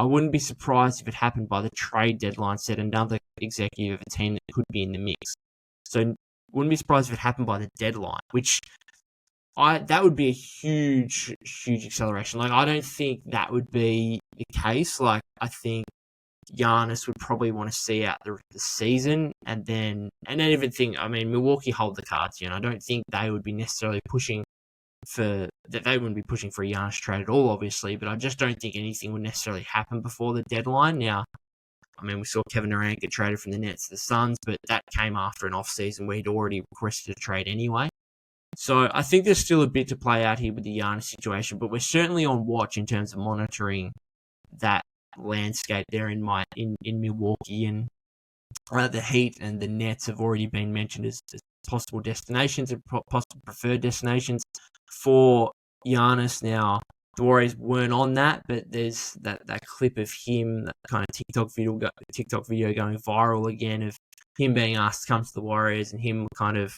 I wouldn't be surprised if it happened by the trade deadline, said another executive of a team that could be in the mix. So wouldn't be surprised if it happened by the deadline, which that would be a huge, huge acceleration. Like, I don't think that would be the case. Like, I think Giannis would probably want to see out the season and then even think, I mean, Milwaukee hold the cards, I don't think they would be necessarily pushing they wouldn't be pushing for a Giannis trade at all, obviously, but I just don't think anything would necessarily happen before the deadline. Now, I mean, we saw Kevin Durant get traded from the Nets to the Suns, but that came after an off-season where he'd already requested a trade anyway. So I think there's still a bit to play out here with the Giannis situation, but we're certainly on watch in terms of monitoring that landscape there in Milwaukee, and the Heat and the Nets have already been mentioned as possible destinations and possible preferred destinations for Giannis. Now, the Warriors weren't on that, but there's that clip of him, that kind of TikTok video going viral again, of him being asked to come to the Warriors and him kind of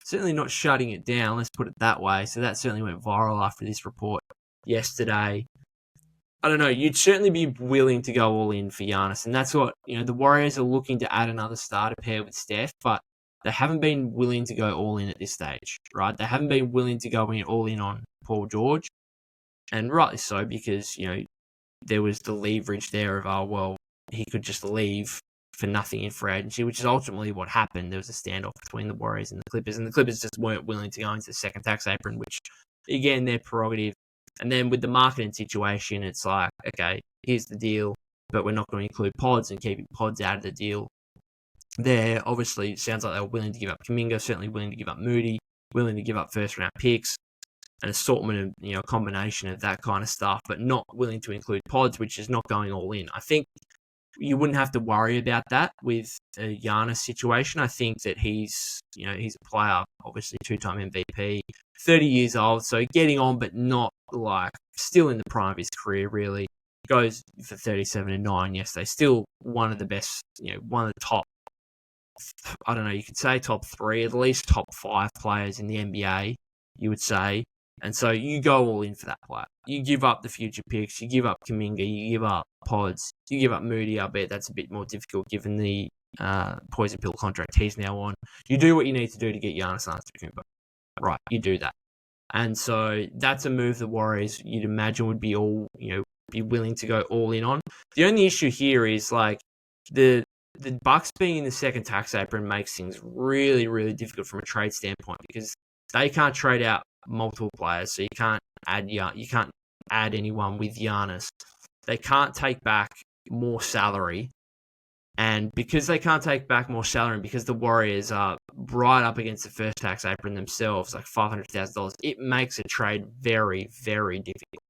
certainly not shutting it down, let's put it that way. So that certainly went viral after this report yesterday. I don't know, you'd certainly be willing to go all in for Giannis, and that's what, the Warriors are looking to add another starter pair with Steph, but they haven't been willing to go all in at this stage, right? They haven't been willing to go all in on Paul George, and rightly so, because, there was the leverage there of, he could just leave for nothing in free agency, which is ultimately what happened. There was a standoff between the Warriors and the Clippers just weren't willing to go into the second tax apron, which, again, their prerogative. And then with the marketing situation, it's like, okay, here's the deal, but we're not going to include pods and keeping pods out of the deal. There, obviously, it sounds like they were willing to give up Kuminga, certainly willing to give up Moody, willing to give up first-round picks, an assortment of, a combination of that kind of stuff, but not willing to include pods, which is not going all in. I think you wouldn't have to worry about that with a Giannis situation. I think that he's a player, obviously two-time MVP, 30 years old, so getting on, but not like still in the prime of his career, really. Goes for 37-9 yesterday. Still one of the best, one of the top, I don't know, you could say top 3, at least top 5 players in the NBA, you would say. And so you go all in for that player. You give up the future picks, you give up Kuminga, you give up pods, you give up Moody. I bet that's a bit more difficult given the poison pill contract he's now on. You do what you need to do to get Giannis Antetokounmpo. Right, you do that. And so that's a move the Warriors, you'd imagine, would be be willing to go all in on. The only issue here is like the Bucks being in the second tax apron makes things really, really difficult from a trade standpoint, because they can't trade out multiple players, so you can't add anyone with Giannis. They can't take back more salary, and because they can't take back more salary, and because the Warriors are right up against the first tax apron themselves, like $500,000, it makes a trade very, very difficult.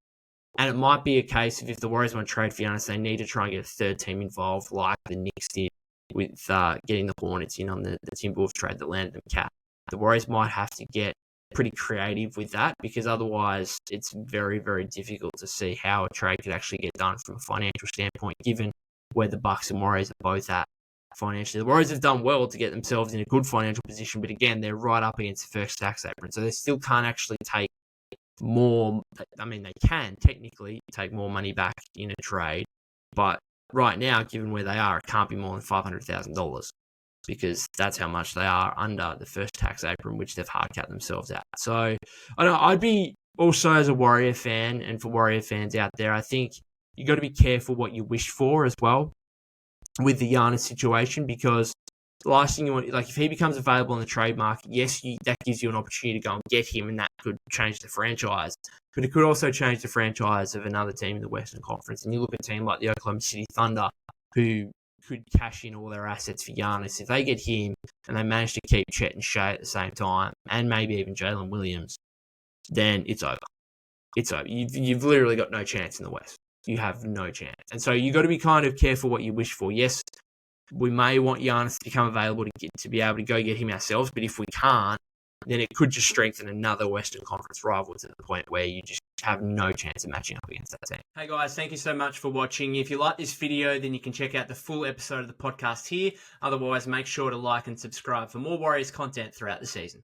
And it might be a case of, if the Warriors want to trade for Giannis, they need to try and get a third team involved, like the Knicks did with getting the Hornets in on the Timberwolves trade that landed them cap. The Warriors might have to get pretty creative with that, because otherwise it's very, very difficult to see how a trade could actually get done from a financial standpoint, given where the Bucks and Warriors are both at financially. The Warriors have done well to get themselves in a good financial position, but again, they're right up against the first tax apron, so they still can't actually take more. I mean, they can technically take more money back in a trade, but right now, given where they are, it can't be more than $500,000. Because that's how much they are under the first tax apron, which they've hard capped themselves at. So, I don't know, I'd be also, as a Warrior fan, and for Warrior fans out there, I think you got to be careful what you wish for as well with the Giannis situation, because the last thing you want, like, if he becomes available in the trade market, yes, that gives you an opportunity to go and get him, and that could change the franchise. But it could also change the franchise of another team in the Western Conference. And you look at a team like the Oklahoma City Thunder, who could cash in all their assets for Giannis. If they get him and they manage to keep Chet and Shea at the same time, and maybe even Jalen Williams, then it's over. It's over. You've literally got no chance in the West. You have no chance. And so you got to be kind of careful what you wish for. Yes, we may want Giannis to become available to be able to go get him ourselves, but if we can't, then it could just strengthen another Western Conference rival to the point where you just have no chance of matching up against that team. Hey guys, thank you so much for watching. If you like this video, then you can check out the full episode of the podcast here. Otherwise, make sure to like and subscribe for more Warriors content throughout the season.